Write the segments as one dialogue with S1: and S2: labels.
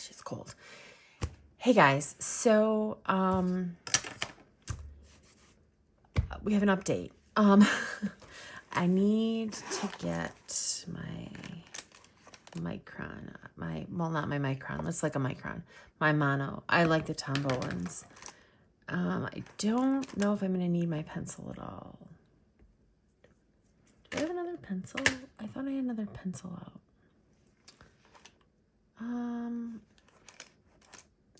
S1: gosh, it's cold. Hey guys, so we have an update. I need to get my micron, not my micron, let's like a micron, my mono. I like the Tombow ones. I don't know if I'm going to need my pencil at all. Do I have another pencil? I thought I had another pencil out.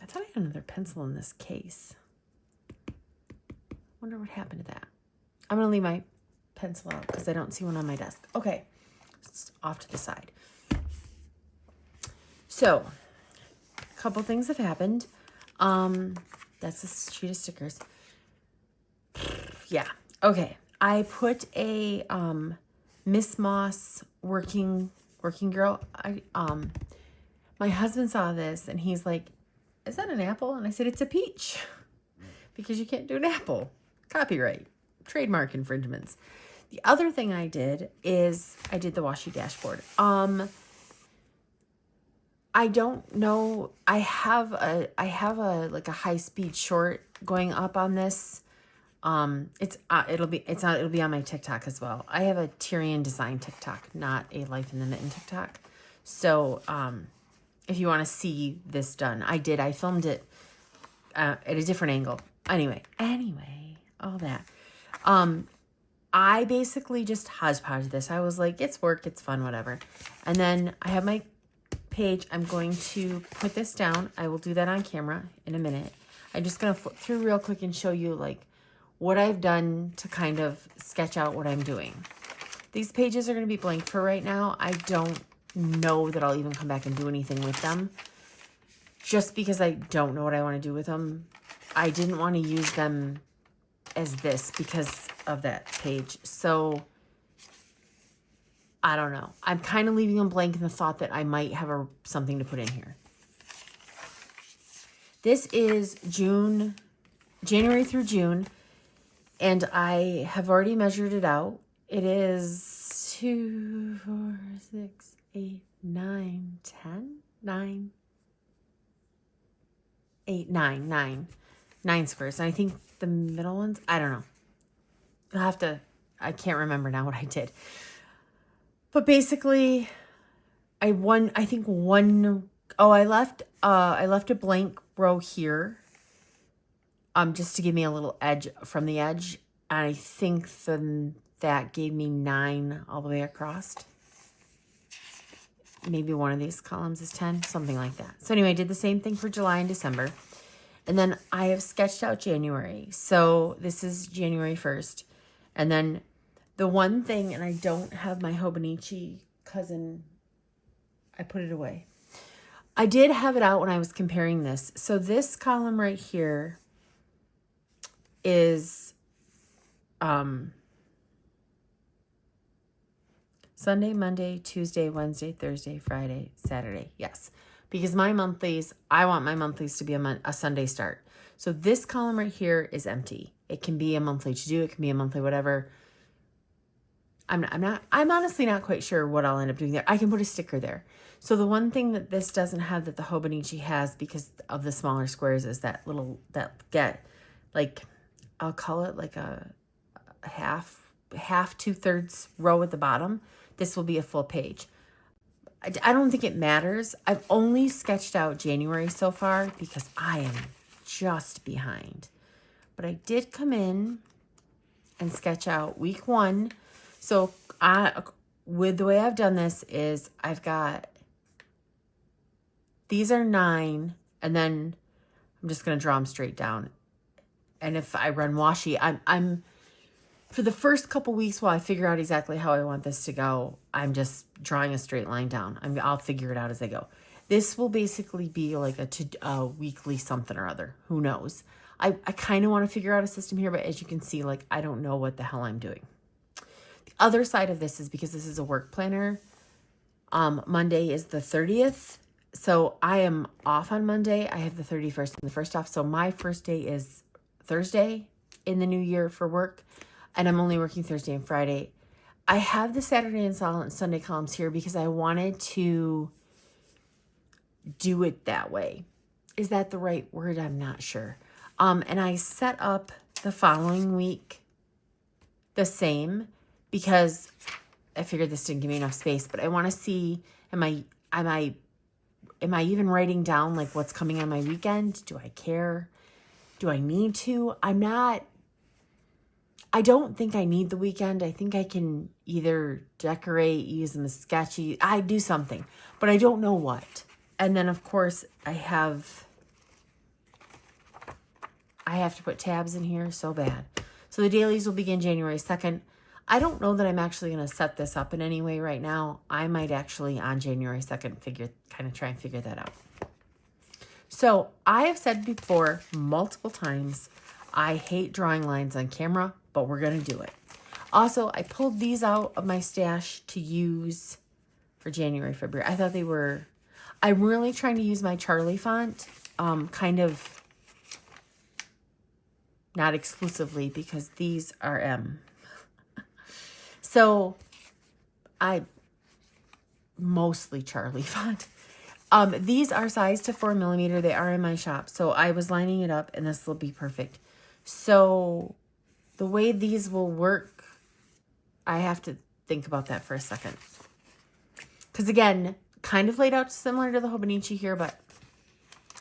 S1: I thought I had another pencil in this case. Wonder what happened to that. I'm going to leave my pencil out because I don't see one on my desk. Okay, it's off to the side. So, a couple things have happened. That's a sheet of stickers. Yeah. Okay. I put a Miss Moss working girl. My husband saw this and he's like, "Is that an apple?" And I said, "It's a peach." Because you can't do an apple. Copyright. Trademark infringements. The other thing I did is I did the washi dashboard. I don't know. I have a like a high-speed short going up on this. It'll be on my TikTok as well. I have a Tyrian Design TikTok, not a Life in the Mitten TikTok. So, if you want to see this done, I filmed it at a different angle. Anyway, all that. I basically just hodgepodge this. I was like, it's work, it's fun, whatever. And then I have my page. I'm going to put this down. I will do that on camera in a minute. I'm just going to flip through real quick and show you like what I've done to kind of sketch out what I'm doing. These pages are going to be blank for right now. I don't know that I'll even come back and do anything with them just because I don't know what I want to do with them. I didn't want to use them as this because of that page. So I don't know. I'm kind of leaving them blank in the thought that I might have something to put in here. This is January through June, and I have already measured it out. It is 2, 4, 6, 8, 9, 10, 9, 8, 9, 9 squares. And I think the middle ones, I don't know. I can't remember now what I did. But basically, I left a blank row here, just to give me a little edge from the edge. And I think that gave me 9 all the way across. Maybe one of these columns is 10, something like that. So anyway, I did the same thing for July and December. And then I have sketched out January. So this is January 1st. And then the one thing, and I don't have my Hobonichi cousin, I put it away. I did have it out when I was comparing this. So this column right here is Sunday, Monday, Tuesday, Wednesday, Thursday, Friday, Saturday. Yes, because my monthlies, I want my monthlies to be a Sunday start. So this column right here is empty. It can be a monthly to do. It can be a monthly whatever. I'm honestly not quite sure what I'll end up doing there. I can put a sticker there. So the one thing that this doesn't have that the Hobonichi has because of the smaller squares is that I'll call it like a half 2/3 row at the bottom. This will be a full page. I don't think it matters. I've only sketched out January so far because I am just behind. But I did come in and sketch out week 1. So with the way I've done this is I've got, these are 9, and then I'm just going to draw them straight down. And if I run washi, I'm for the first couple weeks while I figure out exactly how I want this to go, I'm just drawing a straight line down. I'll figure it out as I go. This will basically be like a weekly something or other. Who knows? I kind of want to figure out a system here, but as you can see, like, I don't know what the hell I'm doing. The other side of this is because this is a work planner. Monday is the 30th. So I am off on Monday. I have the 31st and the 1st off. So my first day is Thursday in the new year for work. And I'm only working Thursday and Friday. I have the Saturday and Sunday columns here because I wanted to do it that way. Is that the right word? I'm not sure. And I set up the following week the same because I figured this didn't give me enough space, but I want to see, am I even writing down like what's coming on my weekend? Do I care? Do I need to? I don't think I need the weekend. I think I can either decorate, use them as sketchy. I do something, but I don't know what. And then of course I have to put tabs in here so bad. So the dailies will begin January 2nd. I don't know that I'm actually going to set this up in any way right now. I might actually on January 2nd try and figure that out. So I have said before multiple times, I hate drawing lines on camera, but we're going to do it. Also, I pulled these out of my stash to use for January, February. I thought they were, I'm really trying to use my Charlie font, kind of not exclusively because these are M. So I mostly Charlie font. These are sized to 4mm. They are in my shop. So I was lining it up and this will be perfect. So the way these will work, I have to think about that for a second. Because again, kind of laid out similar to the Hobonichi here, but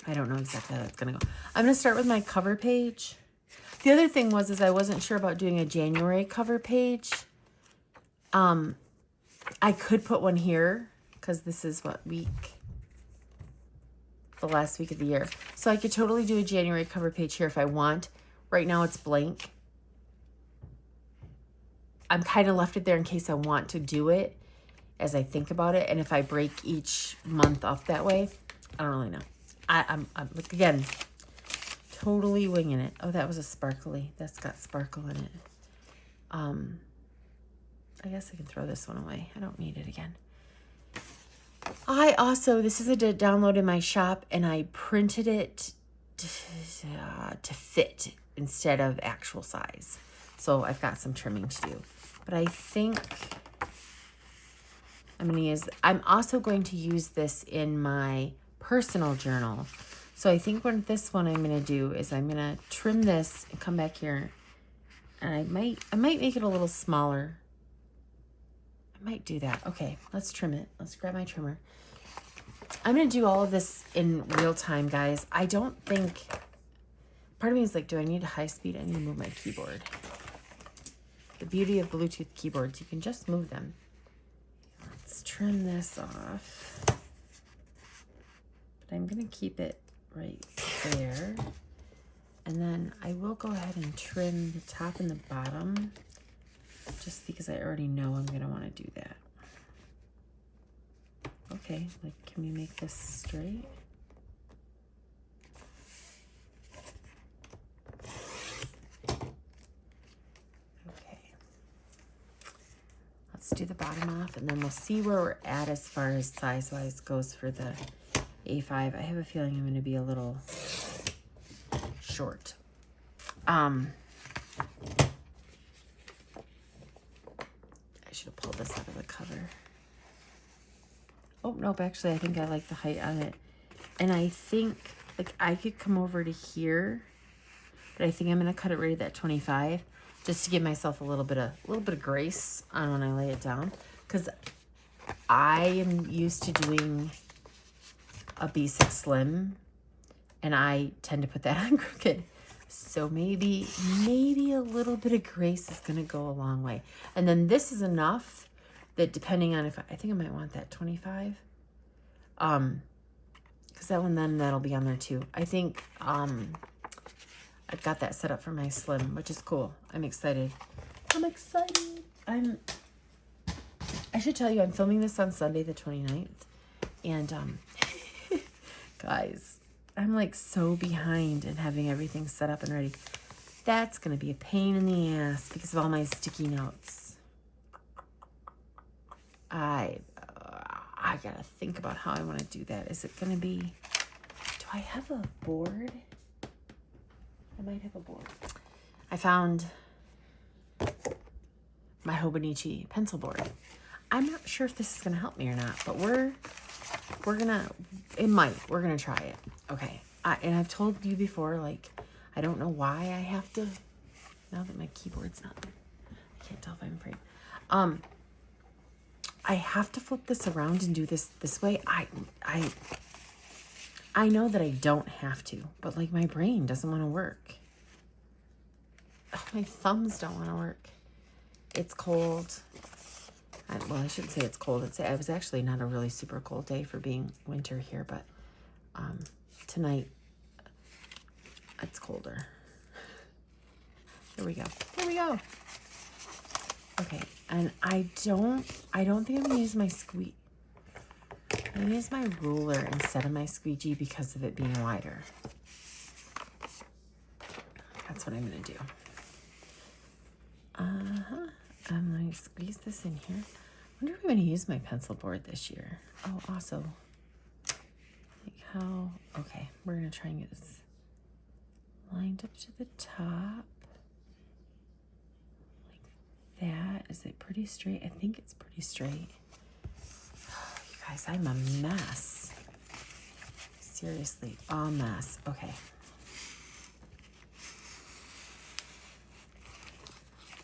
S1: I don't know exactly how that's going to go. I'm going to start with my cover page. The other thing is I wasn't sure about doing a January cover page. I could put one here because this is what week? The last week of the year. So I could totally do a January cover page here if I want. Right now it's blank. I'm kind of left it there in case I want to do it as I think about it. And if I break each month up that way, I don't really know. I'm again, totally winging it. Oh, that was a sparkly. That's got sparkle in it. I guess I can throw this one away. I don't need it again. This is a download in my shop, and I printed it to fit instead of actual size. So I've got some trimming to do. But I think I'm also going to use this in my personal journal. So I think this one I'm going to do is I'm going to trim this and come back here. And I might make it a little smaller. I might do that. Okay, let's trim it. Let's grab my trimmer. I'm going to do all of this in real time, guys. I don't think, part of me is like, do I need a high speed? I need to move my keyboard. The beauty of Bluetooth keyboards, you can just move them. Let's trim this off. But I'm going to keep it right there. And then I will go ahead and trim the top and the bottom just because I already know I'm going to want to do that. Okay, like, can we make this straight? Okay. Let's do the bottom off, and then we'll see where we're at as far as size-wise goes for the A5. I have a feeling I'm going to be a little short. I should have pulled this out of the cover. Oh, nope, actually, I think I like the height on it. And I think, like, I could come over to here, but I think I'm going to cut it right at that 25, just to give myself a little bit of grace on when I lay it down. Because I am used to doing a B6 Slim, and I tend to put that on crooked. So maybe a little bit of grace is going to go a long way. And then this is enough that depending on I think I might want that 25. Because that'll be on there too. I think I've got that set up for my Slim, which is cool. I'm excited. I should tell you, I'm filming this on Sunday the 29th. And guys, I'm like so behind in having everything set up and ready. That's going to be a pain in the ass because of all my sticky notes. I got to think about how I want to do that. Is it going to be, do I have a board? I might have a board. I found my Hobonichi pencil board. I'm not sure if this is going to help me or not, but we're We're gonna try it. Okay. And I've told you before, like, I don't know why I have to, now that my keyboard's not, I can't tell if I'm afraid. I have to flip this around and do this way. I know that I don't have to, but like my brain doesn't want to work. Oh, my thumbs don't want to work. It's cold. Well, I shouldn't say it's cold. It was actually not a really super cold day for being winter here, but tonight it's colder. Here we go. Here we go. Okay, and I don't think I'm gonna use my I'm gonna use my ruler instead of my squeegee because of it being wider. That's what I'm gonna do. Let me squeeze this in here. I wonder if I'm gonna use my pencil board this year. Oh, also, like how, okay, we're gonna try and get this lined up to the top. Like that. Is it pretty straight? I think it's pretty straight. You guys, I'm a mess. Seriously, a mess. Okay.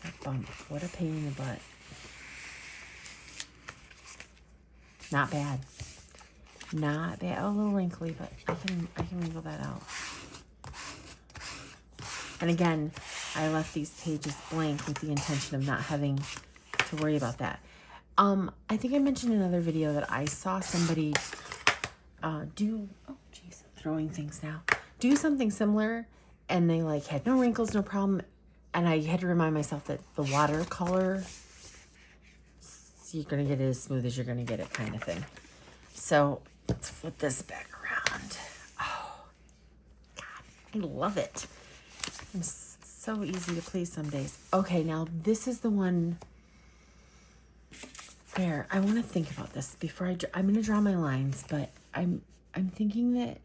S1: That bump. What a pain in the butt. Not bad. Not bad. A little wrinkly, but I can wrinkle that out. And again, I left these pages blank with the intention of not having to worry about that. I think I mentioned in another video that I saw somebody do, oh geez, I'm throwing things now. Do something similar, and they like had no wrinkles, no problem. And I had to remind myself that the watercolor, you're going to get it as smooth as you're going to get it kind of thing. So let's flip this back around. Oh, God, I love it. It's so easy to please some days. Okay, now this is the one where I want to think about this before I'm going to draw my lines, but I'm thinking that,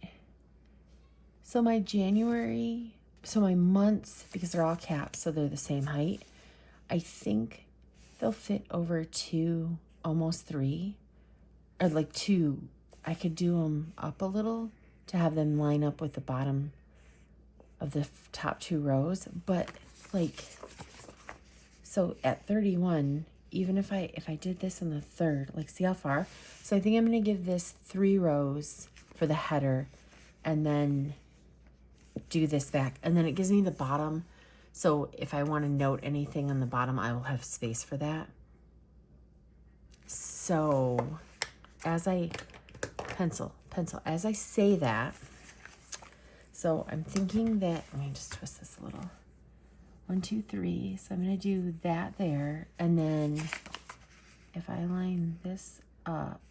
S1: so my January, so my months, because they're all caps, so they're the same height, I think they'll fit over 2, almost 3, or like 2. I could do them up a little to have them line up with the bottom of the top 2 rows, but like, so at 31, even if I did this in the 3rd, like see how far? So I think I'm going to give this 3 rows for the header and then do this back, and then it gives me the bottom. So if I want to note anything on the bottom, I will have space for that. So as I pencil, as I say that, so I'm thinking that, let me just twist this a little. 1, 2, 3. So I'm going to do that there. And then if I line this up,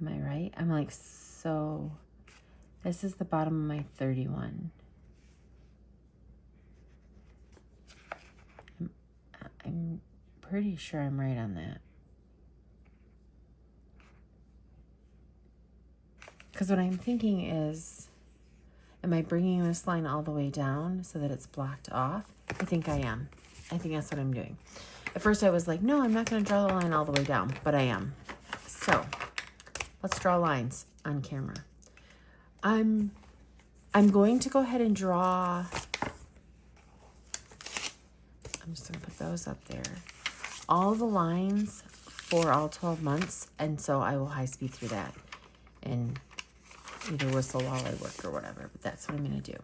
S1: am I right? I'm like, so this is the bottom of my 31. I'm pretty sure I'm right on that. Because what I'm thinking is, am I bringing this line all the way down so that it's blocked off? I think I am. I think that's what I'm doing. At first I was like, no, I'm not going to draw the line all the way down, but I am. So let's draw lines on camera. I'm going to go ahead and draw, I'm just going to put those up there, all the lines for all 12 months, and so I will high speed through that and either whistle while I work or whatever, but that's what I'm going to do.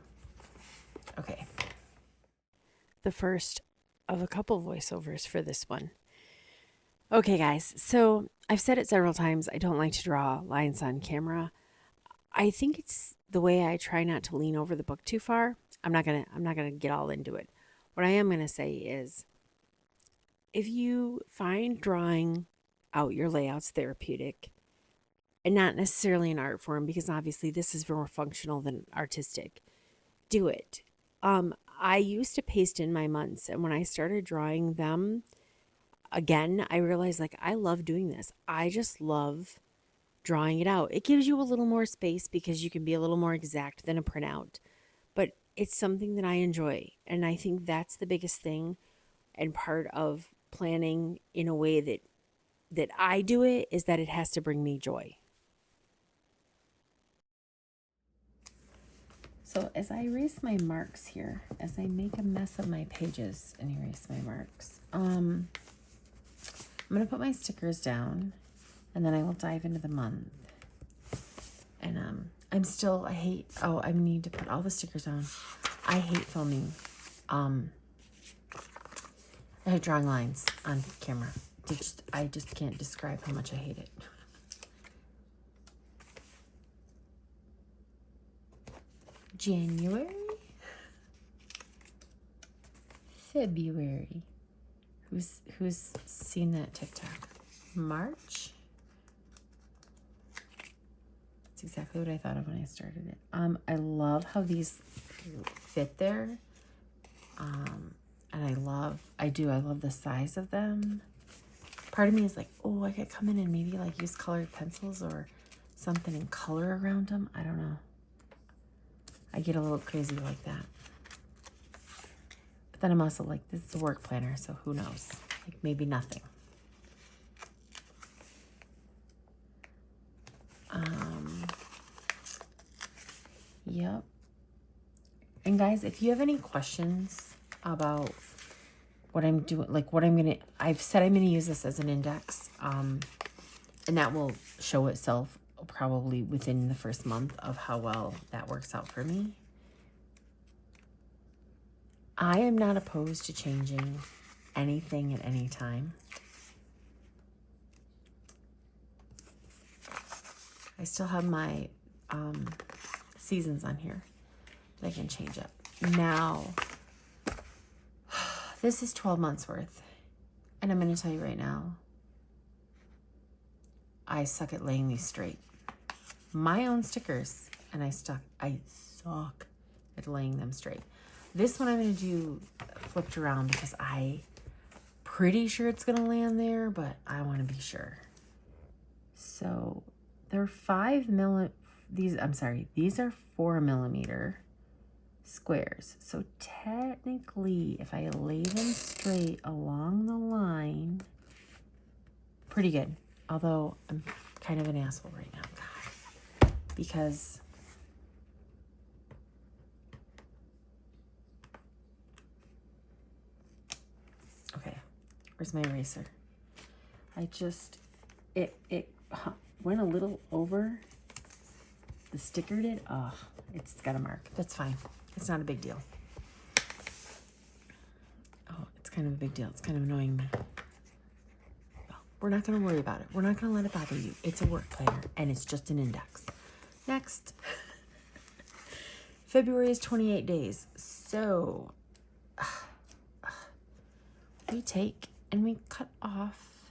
S1: Okay. The first of a couple voiceovers for this one. Okay, guys, so I've said it several times, I don't like to draw lines on camera. I think it's the way I try not to lean over the book too far. I'm not gonna get all into it. What I am gonna say is, if you find drawing out your layouts therapeutic, and not necessarily an art form, because obviously this is more functional than artistic, do it. I used to paste in my months, and when I started drawing them again, I realized like I love doing this. I just love drawing it out. It gives you a little more space because you can be a little more exact than a printout, but it's something that I enjoy, and I think that's the biggest thing and part of planning in a way that that I do it is that it has to bring me joy. So as I erase my marks here, as I make a mess of my pages and erase my marks, I'm going to put my stickers down, and then I will dive into the month. And I need to put all the stickers on. I hate filming. I hate drawing lines on camera. I just can't describe how much I hate it. January, February. Who's seen that TikTok? March. That's exactly what I thought of when I started it. I love how these fit there. And I love the size of them. Part of me is like, oh, I could come in and maybe like use colored pencils or something in color around them. I don't know. I get a little crazy like that. But then I'm also like, this is a work planner, so who knows? Like maybe nothing. Yep. And guys, if you have any questions about what I'm doing, like I've said I'm gonna use this as an index, and that will show itself probably within the first month of how well that works out for me. I am not opposed to changing anything at any time. I still have my seasons on here that I can change up. Now, this is 12 months worth. And I'm going to tell you right now, I suck at laying these straight. My own stickers, and I suck at laying them straight. This one I'm going to do flipped around because I'm pretty sure it's going to land there, but I want to be sure. So they're 5 mm. These are 4 millimeter squares. So technically, if I lay them straight along the line, pretty good. Although I'm kind of an asshole right now, God, because okay, where's my eraser? It went a little over. The sticker did. Oh, it's got a mark. That's fine. It's not a big deal. Oh, it's kind of a big deal. It's kind of annoying me. Well, we're not going to worry about it. We're not going to let it bother you. It's a work planner, and it's just an index. Next. February is 28 days. So we take and we cut off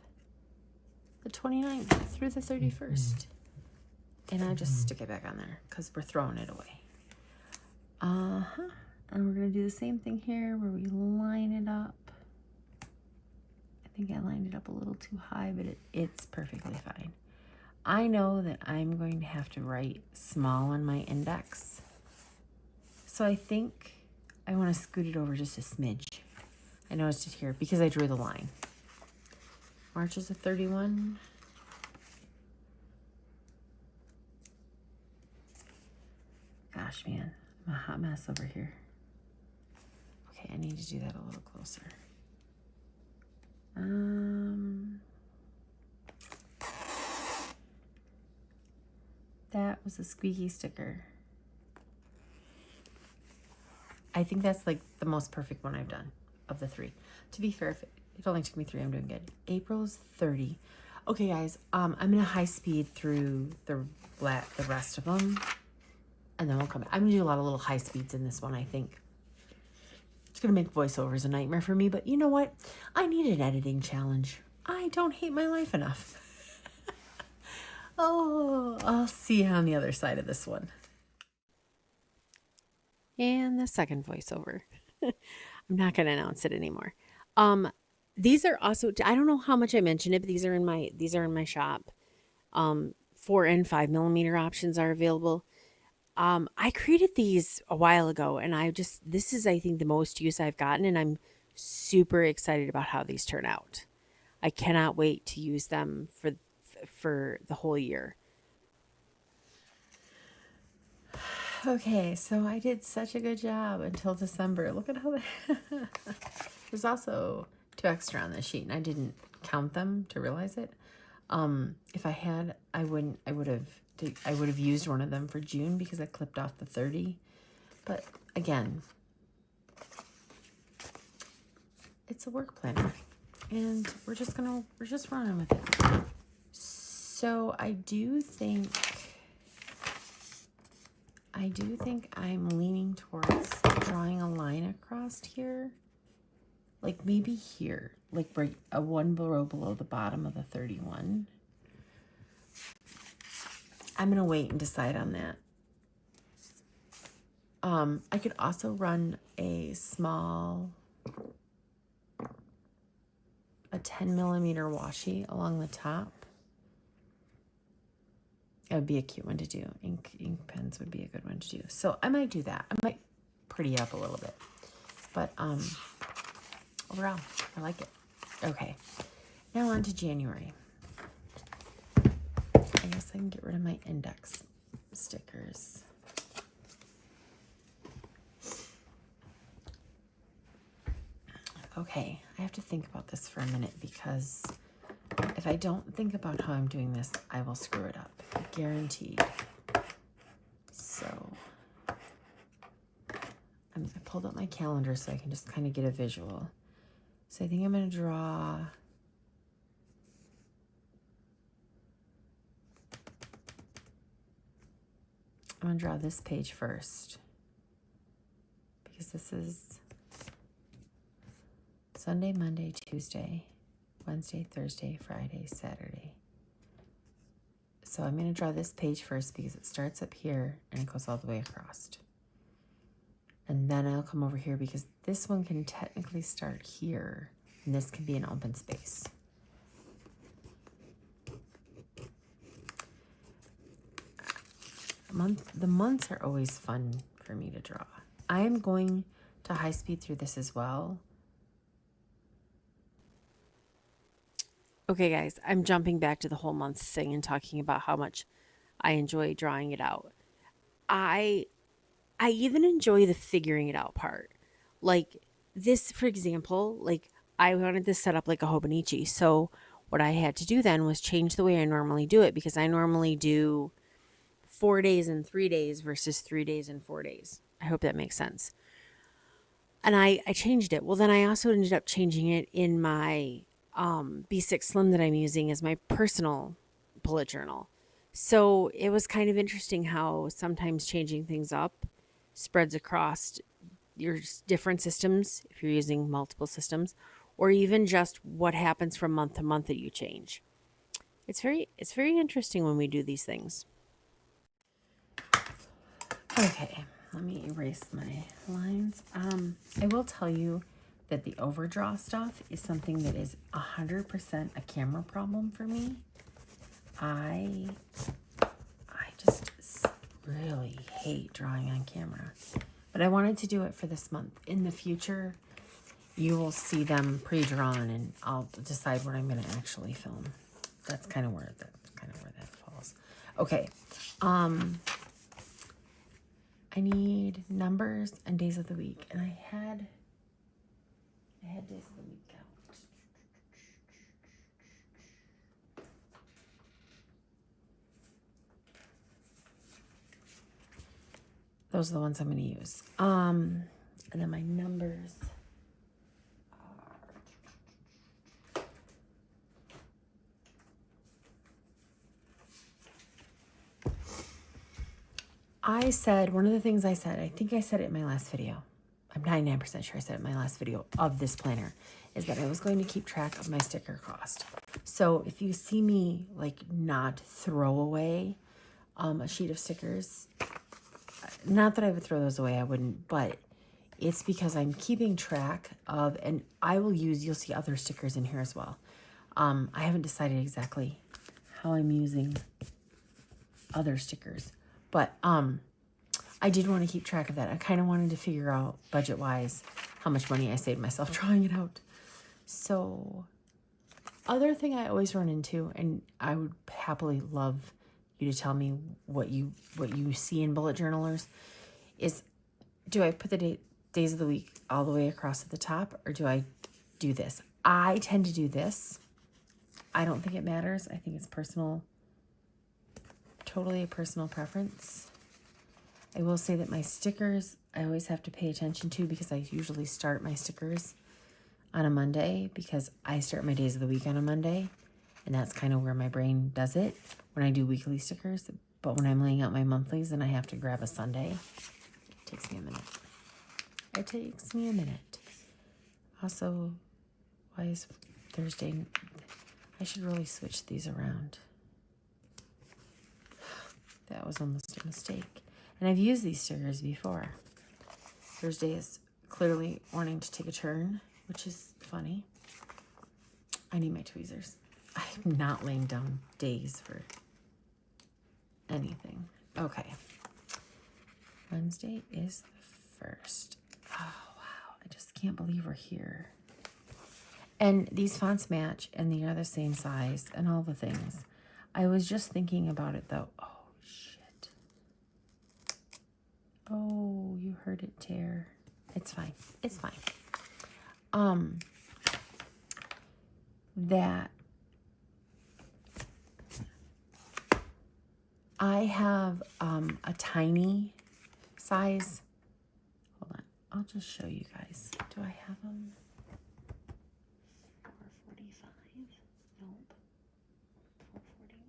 S1: the 29th through the 31st. And I just stick it back on there because we're throwing it away. And we're going to do the same thing here where we line it up. I think I lined it up a little too high, but it's perfectly fine. I know that I'm going to have to write small on my index. So I think I want to scoot it over just a smidge. I noticed it here because I drew the line. March is a 31. Gosh, man, I'm a hot mess over here. Okay, I need to do that a little closer. That was a squeaky sticker. I think that's like the most perfect one I've done of the 3. To be fair, if it only took me 3, I'm doing good. April is 30. Okay, guys, I'm gonna high speed through the rest of them. And then we'll come back. I'm going to do a lot of little high speeds in this one, I think. It's going to make voiceovers a nightmare for me, but you know what? I need an editing challenge. I don't hate my life enough. Oh, I'll see you on the other side of this one. And the second voiceover. I'm not going to announce it anymore. These are also, I don't know how much I mentioned it, but these are in my shop. 4 and 5 millimeter options are available. I created these a while ago, and this is, I think, the most use I've gotten, and I'm super excited about how these turn out.
S2: I cannot wait to use them for the whole year.
S1: Okay, so I did such a good job until December. Look at how they there's also 2 extra on this sheet, and I didn't count them to realize it. If I had, I would have used one of them for June because I clipped off the 30. But again, it's a work planner, and we're just running with it. So I do think I'm leaning towards drawing a line across here, like maybe here, like right a one below the bottom of the 31. I'm gonna wait and decide on that. I could also run a 10 millimeter washi along the top. It would be a cute one to do. Ink pens would be a good one to do. So I might do that. I might pretty up a little bit. But overall, I like it. Okay. Now on to January. I guess I can get rid of my index stickers. Okay, I have to think about this for a minute because if I don't think about how I'm doing this, I will screw it up. Guaranteed. So I pulled up my calendar so I can just kind of get a visual. So I think I'm going to draw this page first because this is Sunday, Monday, Tuesday, Wednesday, Thursday, Friday, Saturday. So I'm going to draw this page first because it starts up here and it goes all the way across. And then I'll come over here because this one can technically start here and this can be an open space. The months are always fun for me to draw. I am going to high speed through this as well.
S2: Okay, guys, I'm jumping back to the whole month thing and talking about how much I enjoy drawing it out. I even enjoy the figuring it out part. Like this, for example, like I wanted this set up like a Hobonichi. So what I had to do then was change the way I normally do it because I normally do 4 days and 3 days versus 3 days and 4 days. I hope that makes sense. And I changed it. Well, then I also ended up changing it in my B6 Slim that I'm using as my personal bullet journal. So it was kind of interesting how sometimes changing things up spreads across your different systems if you're using multiple systems, or even just what happens from month to month that you change. It's very interesting when we do these things.
S1: Okay, let me erase my lines. I will tell you that the overdraw stuff is something that is 100% a camera problem for me. I just really hate drawing on camera, but I wanted to do it for this month. In the future, you will see them pre-drawn, and I'll decide what I'm going to actually film. That's kind of where that falls. Okay. I need numbers and days of the week, and I had days of the week out. Those are the ones I'm going to use. And then my numbers are... I said, one of the things I said, I think I said it in my last video. I'm 99% sure I said it in my last video of this planner, is that I was going to keep track of my sticker cost. So if you see me like not throw away a sheet of stickers, not that I would throw those away, I wouldn't, but it's because I'm keeping track of, and I will use, you'll see other stickers in here as well. I haven't decided exactly how I'm using other stickers, but I did want to keep track of that. I kind of wanted to figure out budget-wise how much money I saved myself drawing it out. So Other thing I always run into, and I would happily love you to tell me what you see in bullet journalers, is do I put the days of the week all the way across at the top, or do I do this? I tend to do this. I don't think it matters. I think it's personal, totally a personal preference. I will say that my stickers, I always have to pay attention to, because I usually start my stickers on a Monday, because I start my days of the week on a Monday, and that's kind of where my brain does it when I do weekly stickers. But when I'm laying out my monthlies, then I have to grab a Sunday. It takes me a minute. It takes me a minute. Also, why is Thursday? I should really switch these around. That was almost a mistake. And I've used these stickers before. Thursday is clearly wanting to take a turn, which is funny. I need my tweezers. I'm not laying down days for anything. Okay. Wednesday is the 1st. Oh, wow. I just can't believe we're here. And these fonts match, and they are the same size, and all the things. I was just thinking about it, though. Oh, shit. Oh, you heard it tear. It's fine. It's fine. That I have a tiny size. Hold on. I'll just show you guys. Do I have them? 445? Nope. 449.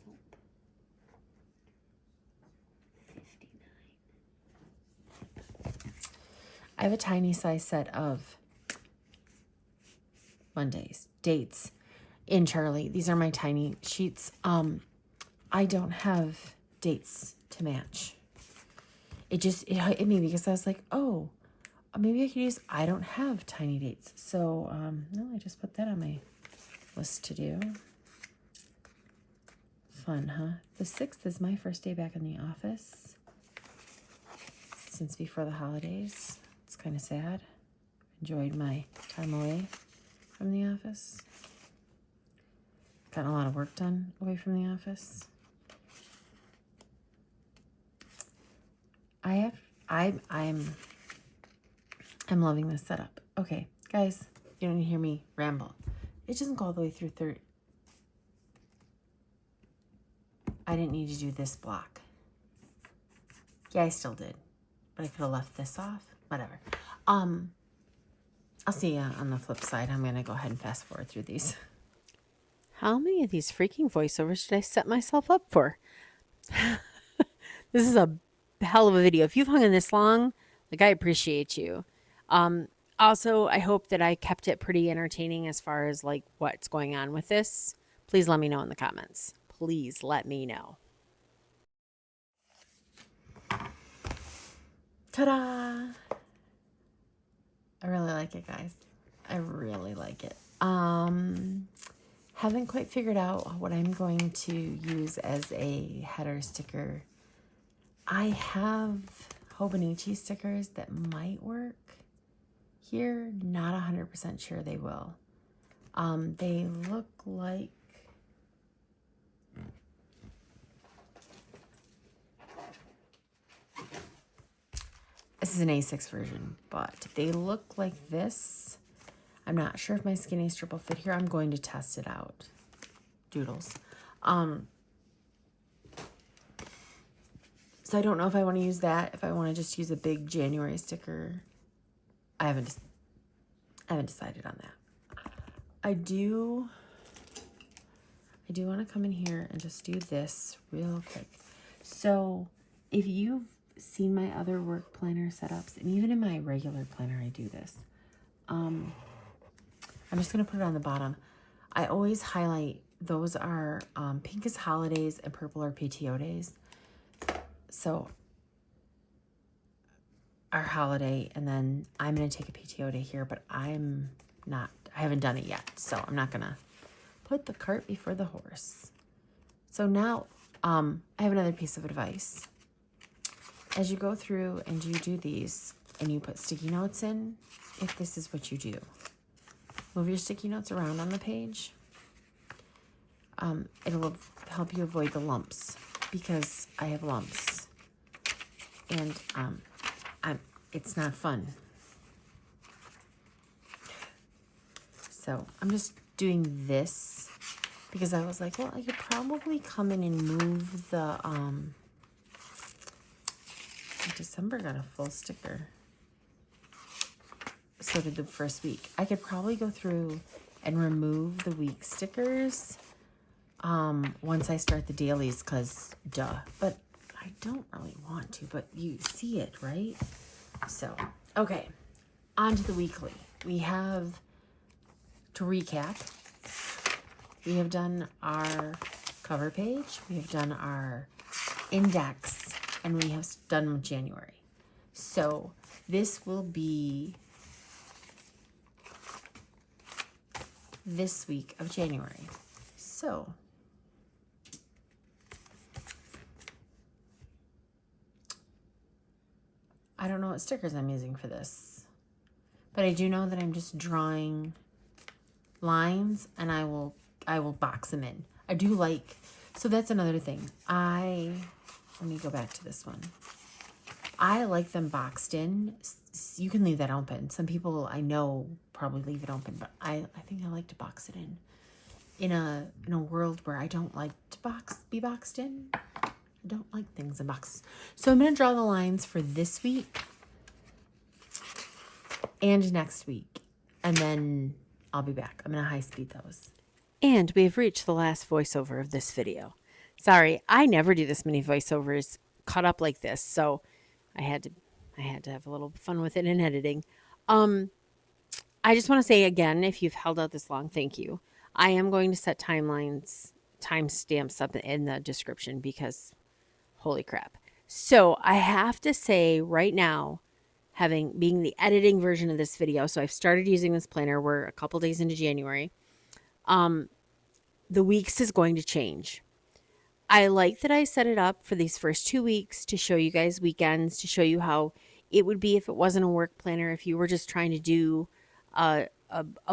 S1: Nope. 59. I have a tiny size set of Mondays, dates in Charlie. These are my tiny sheets. I don't have dates to match. It hit me because I was like, oh, maybe I could use, I don't have tiny dates. So, no, I just put that on my list to do. Fun, huh? The 6th is my first day back in the office since before the holidays. It's kind of sad. Enjoyed my time away from the office. Gotten a lot of work done away from the office. I'm loving this setup. Okay, guys, you don't hear me ramble. It doesn't go all the way through 30. I didn't need to do this block. Yeah, I still did, but I could have left this off. Whatever. I'll see you on the flip side. I'm gonna go ahead and fast forward through these.
S2: How many of these freaking voiceovers did I set myself up for? This is a hell of a video. If you've hung in this long, like, I appreciate you. Also, I hope that I kept it pretty entertaining as far as like what's going on with this. Please let me know in the comments. Please let me know.
S1: Ta-da! I really like it, guys. I really like it. Haven't quite figured out what I'm going to use as a header sticker. I have Hobonichi stickers that might work here. Not 100% sure they will. They look like this is an A6 version, but they look like this. I'm not sure if my skinny strip will fit here. I'm going to test it out. Doodles. So I don't know if I want to use that, if I want to just use a big January sticker. I haven't decided on that. I do want to come in here and just do this real quick. So if you've seen my other work planner setups, and even in my regular planner, I do this. I'm just going to put it on the bottom. I always highlight, those are pink is holidays and purple are PTO days. So our holiday, and then I'm going to take a PTO day here, but I haven't done it yet. So I'm not going to put the cart before the horse. So now I have another piece of advice. As you go through and you do these and you put sticky notes in, if this is what you do, move your sticky notes around on the page. It'll help you avoid the lumps because I have lumps, and it's not fun. So I'm just doing this because I was like, well, I could probably come in and move the December got a full sticker. So did the first week. I could probably go through and remove the week stickers once I start the dailies, because duh. But I don't really want to, but you see it, right? So, okay. On to the weekly. We have, to recap, we have done our cover page, we have done our index, and we have done January. So this will be this week of January. So I don't know what stickers I'm using for this, but I do know that I'm just drawing lines, and I will box them in. I do like, so that's another thing. Let me go back to this one. I like them boxed in. You can leave that open. Some people I know probably leave it open, but I think I like to box it in a world where I don't like to be boxed in. I don't like things in boxes. So I'm going to draw the lines for this week and next week, and then I'll be back. I'm going to high speed those.
S2: And we have reached the last voiceover of this video. Sorry, I never do this many voiceovers cut up like this, so I had to have a little fun with it in editing. I just want to say again, if you've held out this long, thank you. I am going to set timestamps up in the description because holy crap. So I have to say right now, being the editing version of this video, so I've started using this planner. We're a couple days into January. The weeks is going to change. I like that I set it up for these first 2 weeks to show you guys weekends, to show you how it would be if it wasn't a work planner, if you were just trying to do a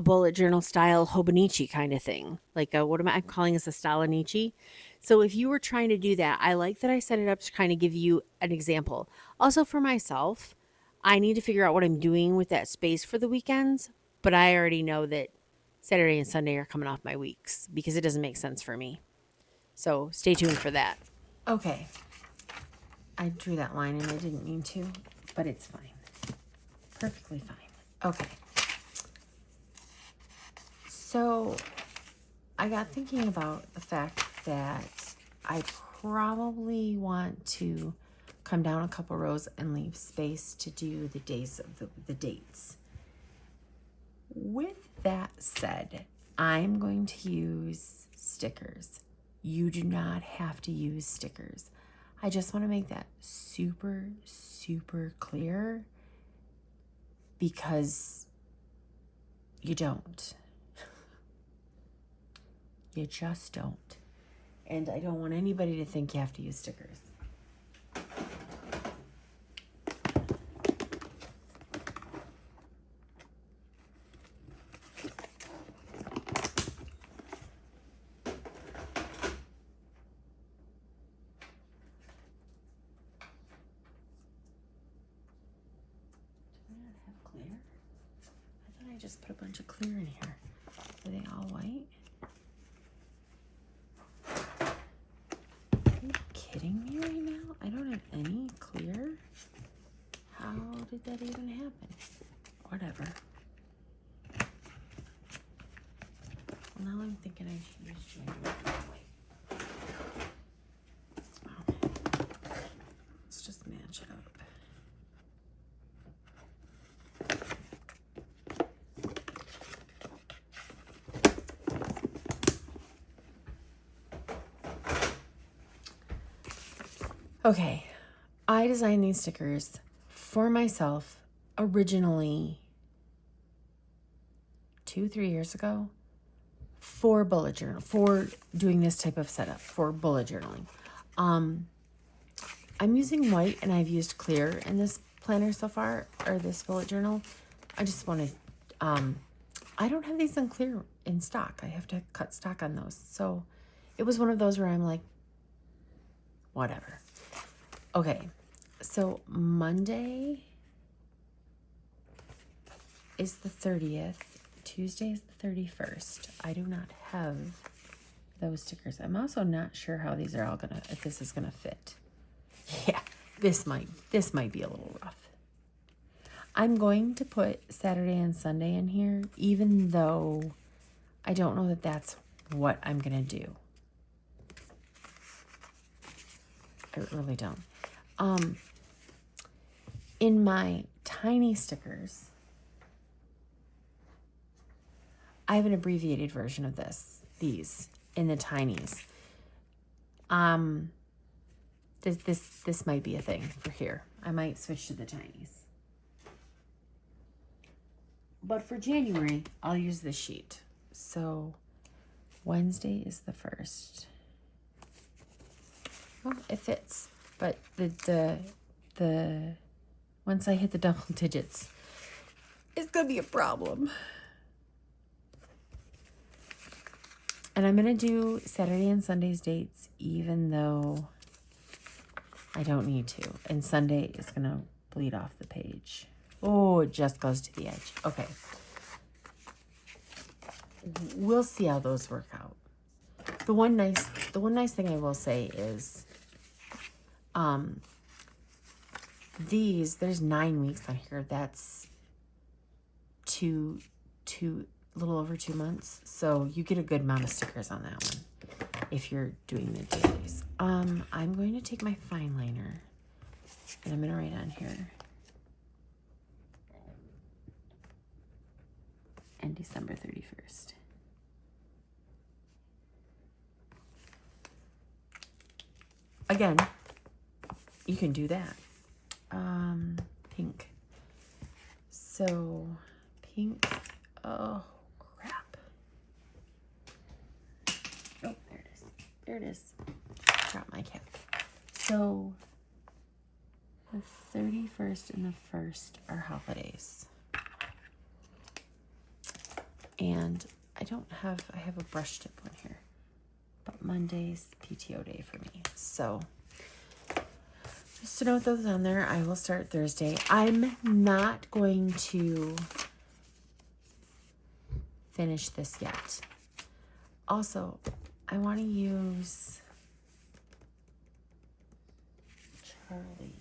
S2: bullet journal style Hobonichi kind of thing. Like what am I calling this, a Stalo-Nichi? So if you were trying to do that, I like that I set it up to kind of give you an example. Also for myself, I need to figure out what I'm doing with that space for the weekends, but I already know that Saturday and Sunday are coming off my weeks because it doesn't make sense for me. So stay tuned for that.
S1: Okay. I drew that line and I didn't mean to, but it's fine. Perfectly fine. Okay. So I got thinking about the fact that I probably want to come down a couple rows and leave space to do the days of the dates. With that said, I'm going to use stickers. You do not have to use stickers. I just want to make that super, super clear because you don't. You just don't. And I don't want anybody to think you have to use stickers. I just put a bunch of clear in here. Are they all white? Are you kidding me right now? I don't have any clear? How did that even happen? Whatever. Well, now I'm thinking I should use January. Let's just match it up. Okay, I designed these stickers for myself originally 2-3 years ago for bullet journal, for doing this type of setup for bullet journaling. I'm using white and I've used clear in this planner so far, or this bullet journal. I just want to I don't have these in stock. I have to cut stock on those. So it was one of those where I'm like, whatever. Okay, so Monday is the 30th. Tuesday is the 31st. I do not have those stickers. I'm also not sure how these are all if this is gonna fit. Yeah, this might be a little rough. I'm going to put Saturday and Sunday in here, even though I don't know that that's what I'm gonna do. I really don't. In my tiny stickers, I have an abbreviated version of these in the tinies. This might be a thing for here. I might switch to the tinies. But for January, I'll use this sheet. So Wednesday is the 1st. Well, it fits, but the once I hit the double digits, it's gonna be a problem. And I'm gonna do Saturday and Sunday's dates, even though I don't need to. And Sunday is gonna bleed off the page. Oh, it just goes to the edge. Okay. We'll see how those work out. The one nice thing I will say is there's 9 weeks on here. That's a little over 2 months. So you get a good amount of stickers on that one if you're doing the dailies. I'm going to take my fine liner and I'm going to write on here and December 31st. Again, you can do that. Pink. So, pink. Oh, crap. Oh, there it is. There it is. Drop my cap. So, the 31st and the 1st are holidays. And I have a brush tip one here. But Monday's PTO day for me. So, just to note those on there, I will start Thursday. I'm not going to finish this yet. Also, I want to use Charlie.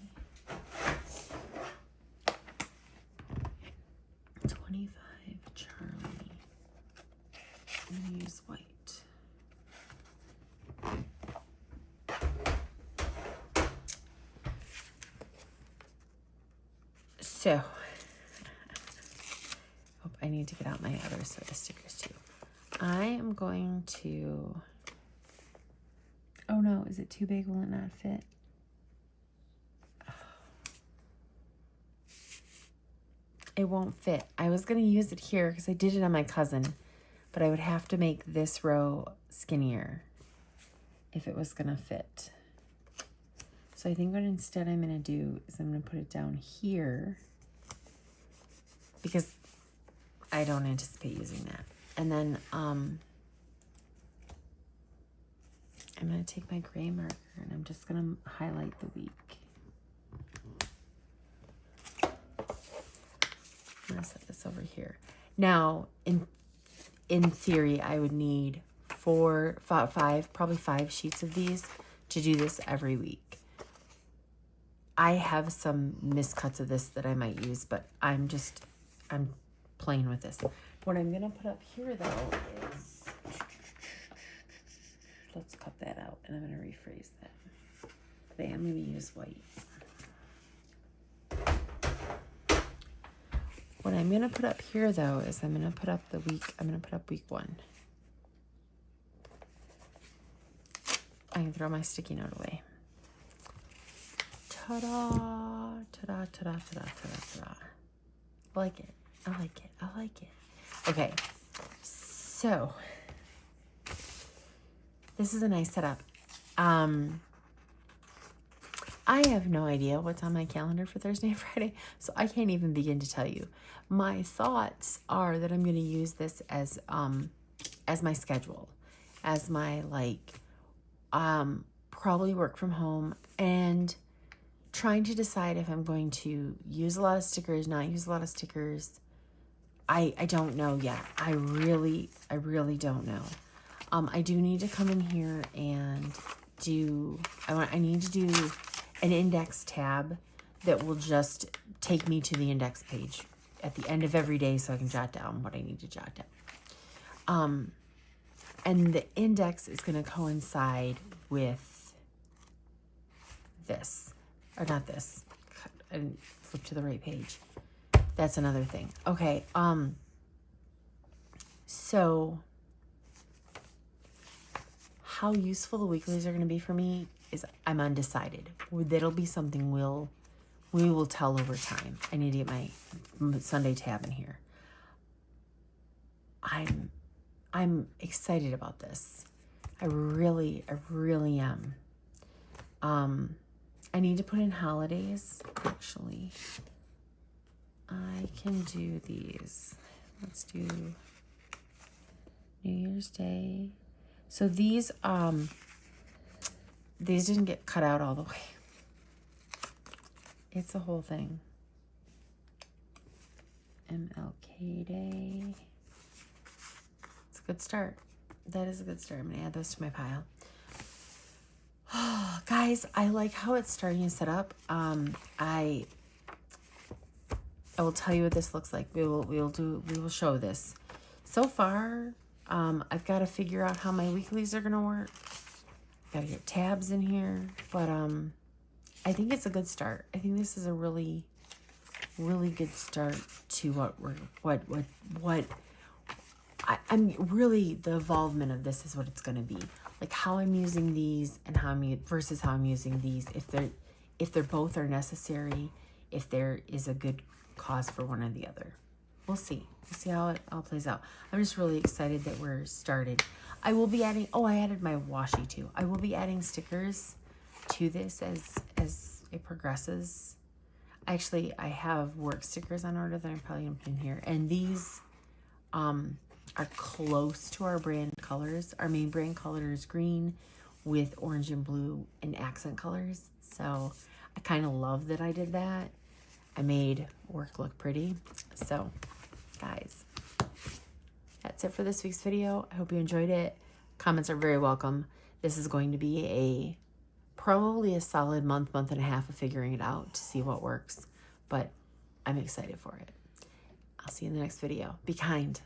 S1: 25 Charlie. I'm going to use white. So, I need to get out my other set of stickers too. I am going to, oh no, is it too big? Will it not fit? It won't fit. I was going to use it here because I did it on my cousin, but I would have to make this row skinnier if it was going to fit. So I think what instead I'm going to do is I'm going to put it down here because I don't anticipate using that. And then I'm going to take my gray marker and I'm just going to highlight the week. I'm going to set this over here. Now, in theory, I would need probably five sheets of these to do this every week. I have some miscuts of this that I might use, but I'm playing with this. What I'm gonna put up here though is, let's cut that out and I'm gonna rephrase that. Today I'm gonna use white. What I'm gonna put up here though is I'm gonna put up week 1. I can throw my sticky note away. Ta-da, ta-da, ta-da, ta-da, ta-da, ta-da. I like it. I like it. I like it. Okay, so this is a nice setup. I have no idea what's on my calendar for Thursday and Friday, so I can't even begin to tell you. My thoughts are that I'm going to use this as my schedule, as my probably work from home, and trying to decide if I'm going to use a lot of stickers, not use a lot of stickers. I don't know yet. I really don't know. I do need to come in here and I need to do an index tab that will just take me to the index page at the end of every day so I can jot down what I need to jot down. And the index is going to coincide with this. Or not this. I didn't flip to the right page. That's another thing. Okay. So how useful the weeklies are going to be for me is I'm undecided. That'll be something we will tell over time. I need to get my Sunday tab in here. I'm excited about this. I really am. I need to put in holidays. Actually, I can do these. Let's do New Year's Day. So these didn't get cut out all the way. It's a whole thing. MLK Day. It's a good start. That is a good start. I'm going to add those to my pile. Oh, guys, I like how it's starting to set up. I will tell you what this looks like. We will show this. So far, I've got to figure out how my weeklies are going to work. Got to get tabs in here, but I think it's a good start. I think this is a really good start to I'm really, the involvement of this is what it's going to be. Like how I'm using these and versus how I'm using these. If they're both are necessary, if there is a good cause for one or the other. We'll see. We'll see how it all plays out. I'm just really excited that we're started. I will be adding, I added my washi too. I will be adding stickers to this as it progresses. Actually, I have work stickers on order that I'm probably going to put in here. And these are close to our brand colors. Our main brand color is green with orange and blue and accent colors. So I kind of love that I did that. I made work look pretty. So guys, that's it for this week's video. I hope you enjoyed it. Comments are very welcome. This is going to be probably a solid month and a half of figuring it out to see what works, but I'm excited for it. I'll see you in the next video. Be kind.